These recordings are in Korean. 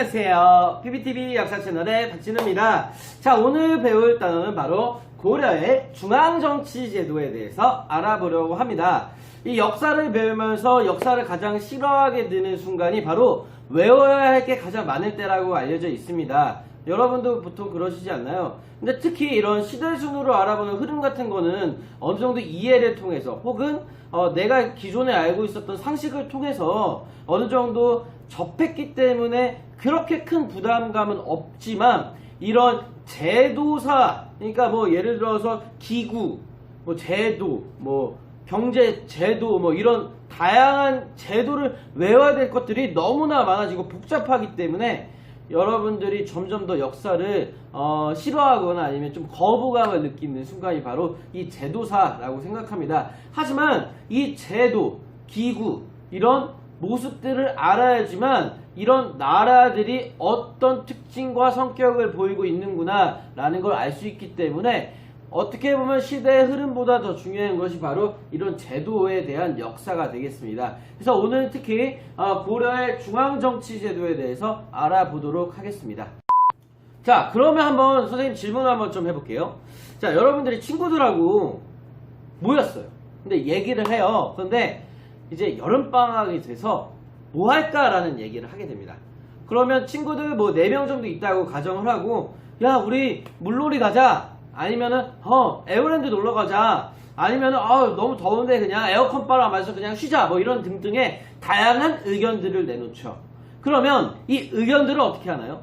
안녕하세요. PBTV 역사 채널의 박진우입니다. 자, 오늘 배울 단어는 바로 고려의 중앙정치제도에 대해서 알아보려고 합니다. 이 역사를 배우면서 역사를 가장 싫어하게 되는 순간이 바로 외워야 할 게 가장 많을 때라고 알려져 있습니다. 여러분도 보통 그러시지 않나요? 근데 특히 이런 시대순으로 알아보는 흐름 같은 거는 어느 정도 이해를 통해서 혹은 내가 기존에 알고 있었던 상식을 통해서 어느 정도 접했기 때문에 그렇게 큰 부담감은 없지만 이런 제도사, 그러니까 뭐 예를 들어서 기구, 뭐 제도, 뭐 경제 제도, 뭐 이런 다양한 제도를 외워야 될 것들이 너무나 많아지고 복잡하기 때문에 여러분들이 점점 더 역사를 싫어하거나 아니면 좀 거부감을 느끼는 순간이 바로 이 제도사라고 생각합니다. 하지만 이 제도, 기구 이런 모습들을 알아야지만 이런 나라들이 어떤 특징과 성격을 보이고 있는구나 라는 걸 알 수 있기 때문에 어떻게 보면 시대의 흐름보다 더 중요한 것이 바로 이런 제도에 대한 역사가 되겠습니다. 그래서 오늘 특히 고려의 중앙정치제도에 대해서 알아보도록 하겠습니다. 자, 그러면 한번 선생님 질문을 한번 좀 해볼게요. 자, 여러분들이 친구들하고 모였어요. 근데 얘기를 해요. 그런데 이제 여름방학이 돼서 뭐 할까라는 얘기를 하게 됩니다. 그러면 친구들 뭐 4명 정도 있다고 가정을 하고, 야, 우리 물놀이 가자. 아니면은 에어랜드 놀러 가자. 아니면은 너무 더운데 그냥 에어컨 바람 마셔서 그냥 쉬자. 뭐 이런 등등의 다양한 의견들을 내놓죠. 그러면 이 의견들을 어떻게 하나요?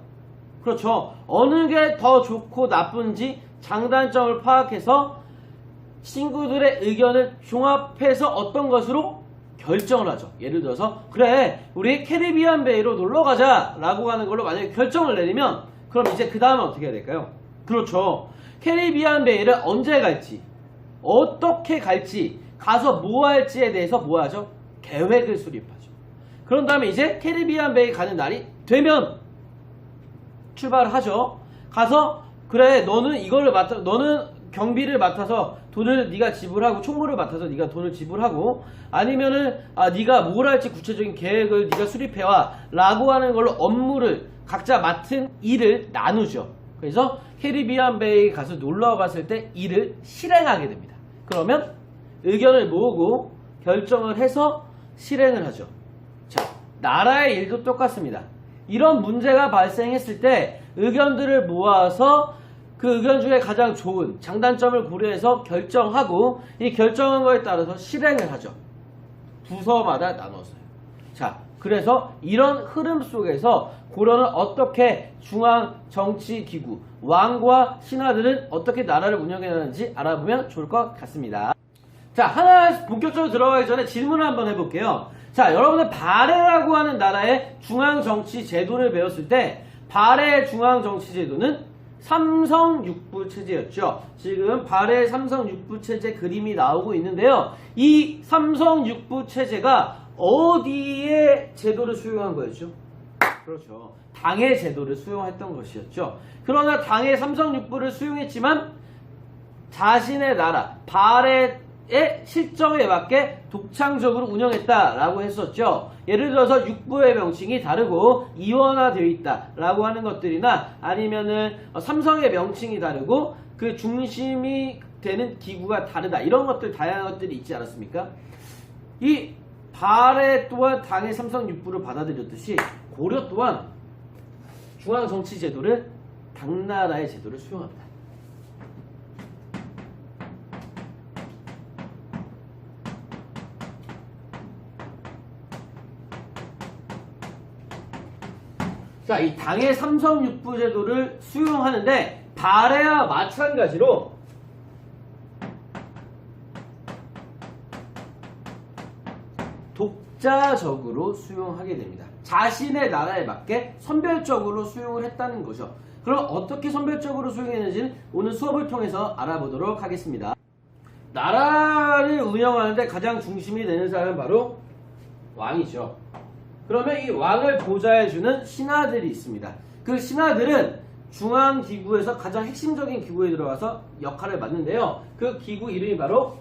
그렇죠. 어느 게 더 좋고 나쁜지 장단점을 파악해서 친구들의 의견을 종합해서 어떤 것으로 결정을 하죠. 예를 들어서 그래 우리 캐리비안 베이로 놀러 가자 라고 하는 걸로 만약에 결정을 내리면 그럼 이제 그 다음에 어떻게 해야 될까요? 그렇죠. 캐리비안 베이를 언제 갈지 어떻게 갈지 가서 뭐 할지에 대해서 뭐 하죠? 계획을 수립하죠. 그런 다음에 이제 캐리비안 베이 가는 날이 되면 출발을 하죠. 가서 그래 너는 이거를 너는 경비를 맡아서 돈을 네가 지불하고 총무를 맡아서 네가 돈을 지불하고 아니면은 네가 뭘 할지 구체적인 계획을 네가 수립해와 라고 하는 걸로 업무를 각자 맡은 일을 나누죠. 그래서 캐리비안 베이 가서 놀러 갔을 때 일을 실행하게 됩니다. 그러면 의견을 모으고 결정을 해서 실행을 하죠. 자, 나라의 일도 똑같습니다. 이런 문제가 발생했을 때 의견들을 모아서 그 의견 중에 가장 좋은 장단점을 고려해서 결정하고 이 결정한 거에 따라서 실행을 하죠. 부서마다 나눠서요. 자, 그래서 이런 흐름 속에서 고려는 어떻게 중앙정치기구, 왕과 신하들은 어떻게 나라를 운영해야 하는지 알아보면 좋을 것 같습니다. 자, 하나 본격적으로 들어가기 전에 질문을 한번 해볼게요. 자, 여러분들 발해라고 하는 나라의 중앙정치제도를 배웠을 때 발해의 중앙정치제도는 삼성육부 체제였죠. 지금 발해 삼성육부 체제 그림이 나오고 있는데요. 이 삼성육부 체제가 어디에 제도를 수용한 거였죠? 그렇죠. 당의 제도를 수용했던 것이었죠. 그러나 당의 삼성육부를 수용했지만 자신의 나라 발해의 실정에 맞게 독창적으로 운영했다라고 했었죠. 예를 들어서 육부의 명칭이 다르고 이원화되어 있다라고 하는 것들이나 아니면은 삼성의 명칭이 다르고 그 중심이 되는 기구가 다르다 이런 것들 다양한 것들이 있지 않았습니까? 이 발해 또한 당의 삼성육부를 받아들였듯이 고려 또한 중앙정치제도를 당나라의 제도를 수용합니다. 자, 이 당의 삼성육부 제도를 수용하는데 발해와 마찬가지로 독자적으로 수용하게 됩니다. 자신의 나라에 맞게 선별적으로 수용을 했다는 거죠. 그럼 어떻게 선별적으로 수용했는지는 오늘 수업을 통해서 알아보도록 하겠습니다. 나라를 운영하는데 가장 중심이 되는 사람은 바로 왕이죠. 그러면 이 왕을 보좌해주는 신하들이 있습니다. 그 신하들은 중앙기구에서 가장 핵심적인 기구에 들어가서 역할을 맡는데요. 그 기구 이름이 바로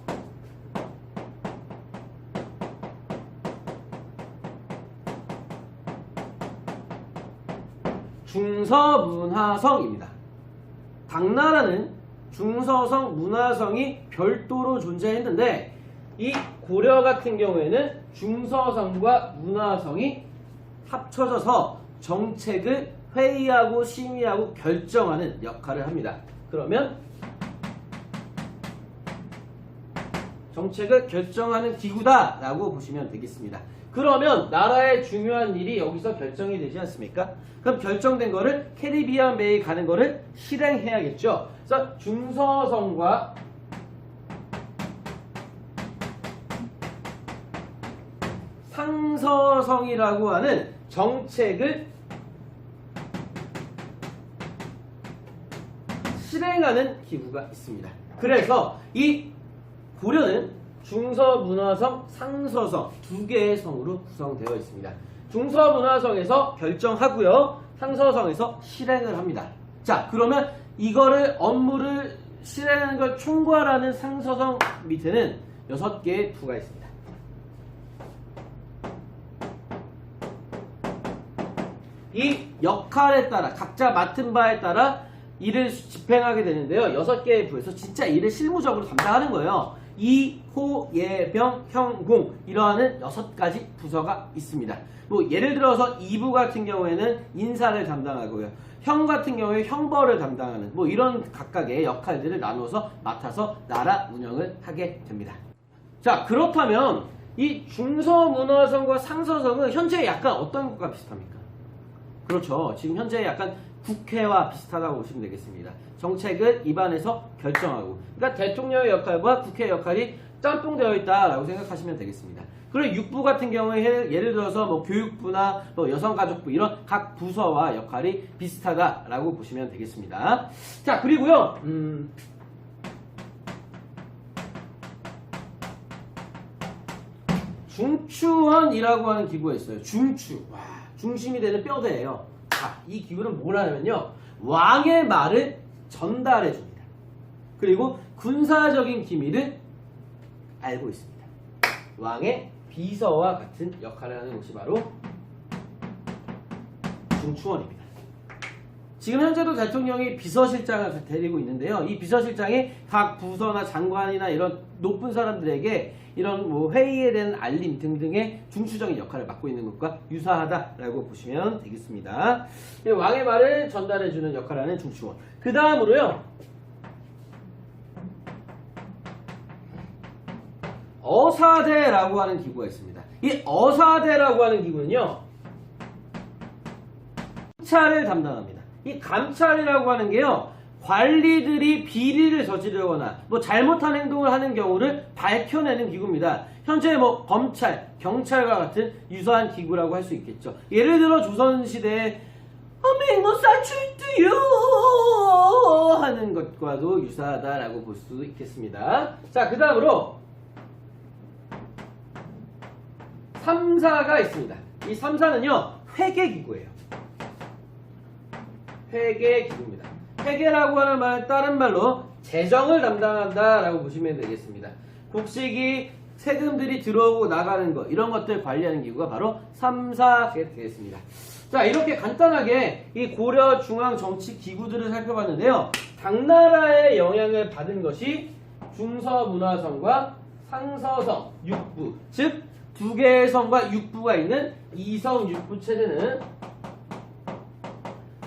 중서문화성입니다. 당나라는 중서성, 문화성이 별도로 존재했는데 이 고려 같은 경우에는 중서성과 문화성이 합쳐져서 정책을 회의하고 심의하고 결정하는 역할을 합니다. 그러면 정책을 결정하는 기구다 라고 보시면 되겠습니다. 그러면 나라의 중요한 일이 여기서 결정이 되지 않습니까? 그럼 결정된 거를 캐리비안 베이 가는 거를 실행해야겠죠. 그래서 중서성과 상서성이라고 하는 정책을 실행하는 기구가 있습니다. 그래서 이 고려는 중서문화성, 상서성 두 개의 성으로 구성되어 있습니다. 중서문화성에서 결정하고요. 상서성에서 실행을 합니다. 자, 그러면 이거를 업무를 실행하는 걸 총괄하는 상서성 밑에는 6개의 부가 있습니다. 이 역할에 따라 각자 맡은 바에 따라 일을 집행하게 되는데요. 6개의 부에서 진짜 일을 실무적으로 담당하는 거예요. 이, 호, 예, 병, 형, 공 이러한 6가지 부서가 있습니다. 뭐 예를 들어서 이부 같은 경우에는 인사를 담당하고요. 형 같은 경우에 형벌을 담당하는 뭐 이런 각각의 역할들을 나눠서 맡아서 나라 운영을 하게 됩니다. 자, 그렇다면 이 중서문화성과 상서성은 현재 약간 어떤 것과 비슷합니까? 그렇죠. 지금 현재 약간 국회와 비슷하다고 보시면 되겠습니다. 정책을 입안에서 결정하고, 그러니까 대통령의 역할과 국회의 역할이 짬뽕되어 있다라고 생각하시면 되겠습니다. 그리고 육부 같은 경우에 예를 들어서 뭐 교육부나 뭐 여성가족부 이런 각 부서와 역할이 비슷하다라고 보시면 되겠습니다. 자, 그리고요. 중추원이라고 하는 기구가 있어요. 중추. 와, 중심이 되는 뼈대예요. 자, 이 기구는 뭐라냐면요. 왕의 말을 전달해 줍니다. 그리고 군사적인 기밀을 알고 있습니다. 왕의 비서와 같은 역할을 하는 곳이 바로 중추원입니다. 지금 현재도 대통령이 비서실장을 데리고 있는데요. 이 비서실장이 각 부서나 장관이나 이런 높은 사람들에게 이런 뭐 회의에 대한 알림 등등의 중추적인 역할을 맡고 있는 것과 유사하다라고 보시면 되겠습니다. 왕의 말을 전달해주는 역할을 하는 중추원. 그 다음으로요. 어사대라고 하는 기구가 있습니다. 이 어사대라고 하는 기구는요. 감찰을 담당합니다. 이 감찰이라고 하는 게요. 관리들이 비리를 저지르거나 뭐 잘못한 행동을 하는 경우를 밝혀내는 기구입니다. 현재 뭐 검찰, 경찰과 같은 유사한 기구라고 할 수 있겠죠. 예를 들어 조선시대에 맹모사출두요 하는 것과도 유사하다라고 볼 수 있겠습니다. 자, 그 다음으로 3사가 있습니다. 이 3사는요. 회계기구예요. 회계기구입니다. 회계라고 하는 말, 다른 말로 재정을 담당한다라고 보시면 되겠습니다. 곡식이 세금들이 들어오고 나가는 것, 이런 것들 관리하는 기구가 바로 3사가 되겠습니다. 자, 이렇게 간단하게 이 고려 중앙 정치 기구들을 살펴봤는데요. 당나라의 영향을 받은 것이 중서문화성과 상서성, 육부, 즉 두 개의 성과 육부가 있는 이성 육부 체제는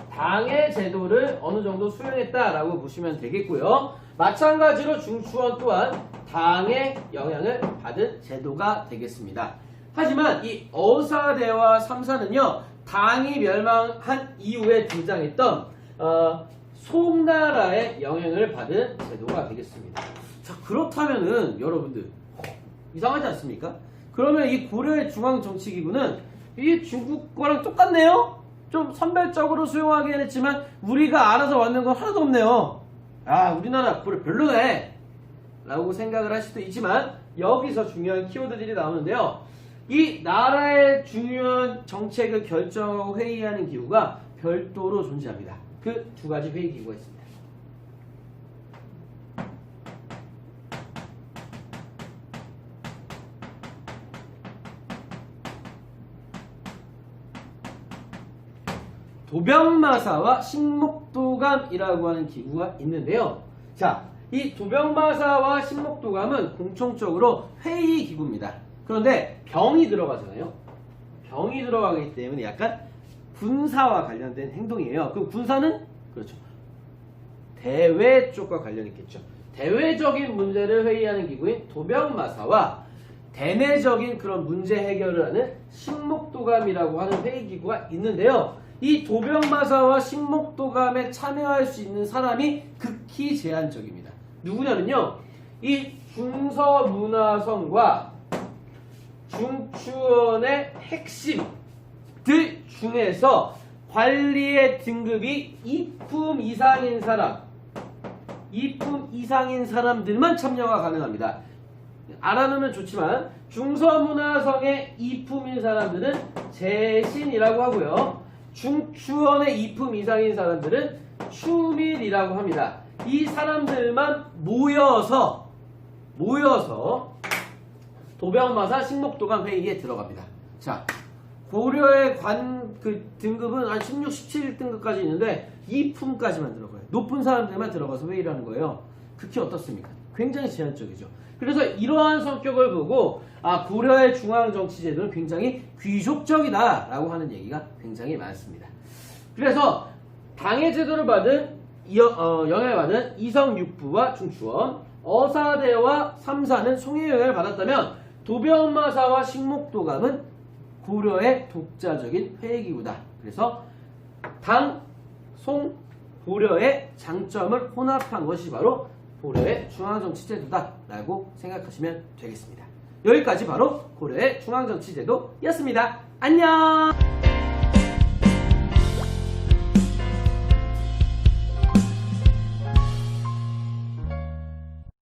당의 제도를 어느 정도 수행했다라고 보시면 되겠고요. 마찬가지로 중추원 또한 당의 영향을 받은 제도가 되겠습니다. 하지만 이 어사대와 삼사는요. 당이 멸망한 이후에 등장했던 송나라의 영향을 받은 제도가 되겠습니다. 자, 그렇다면은 여러분들 이상하지 않습니까? 그러면 이 고려의 중앙정치기구는 이 중국 거랑 똑같네요? 좀 선별적으로 수용하긴 했지만 우리가 알아서 만든 건 하나도 없네요. 아, 우리나라 고려 별로네 라고 생각을 할 수도 있지만 여기서 중요한 키워드들이 나오는데요. 이 나라의 중요한 정책을 결정하고 회의하는 기구가 별도로 존재합니다. 그 두 가지 회의 기구가 있습니다. 도병마사와 식목도감이라고 하는 기구가 있는데요. 자, 이 도병마사와 식목도감은 공통적으로 회의 기구입니다. 그런데 병이 들어가잖아요. 병이 들어가기 때문에 약간 군사와 관련된 행동이에요. 그럼 군사는 그렇죠. 대외 쪽과 관련이 있겠죠. 대외적인 문제를 회의하는 기구인 도병마사와 대내적인 그런 문제 해결을 하는 식목도감이라고 하는 회의 기구가 있는데요. 이 도병마사와 식목도감에 참여할 수 있는 사람이 극히 제한적입니다. 누구냐면요. 이 중서문화성과 중추원의 핵심들 중에서 관리의 등급이 2품 이상인 사람들만 참여가 가능합니다. 알아놓으면 좋지만 중서문화성의 2품인 사람들은 재신이라고 하고요. 중추원의 2품 이상인 사람들은 추밀이라고 합니다. 이 사람들만 모여서 도병마사 식목도감 회의에 들어갑니다. 자, 고려의 등급은 한 16, 17등급까지 있는데 2품까지만 들어가요. 높은 사람들만 들어가서 회의를 하는 거예요. 극히 어떻습니까? 굉장히 제한적이죠. 그래서 이러한 성격을 보고 고려의 중앙정치제도는 굉장히 귀족적이다라고 하는 얘기가 굉장히 많습니다. 그래서 당의 제도를 영향을 받은 이성육부와 중추원, 어사대와 삼사는 송해의 영향을 받았다면 도병마사와 식목도감은 고려의 독자적인 회의기구다. 그래서 당, 송, 고려의 장점을 혼합한 것이 바로 고려의 중앙정치제도다 라고 생각하시면 되겠습니다. 여기까지 바로 고려의 중앙정치제도였습니다. 안녕!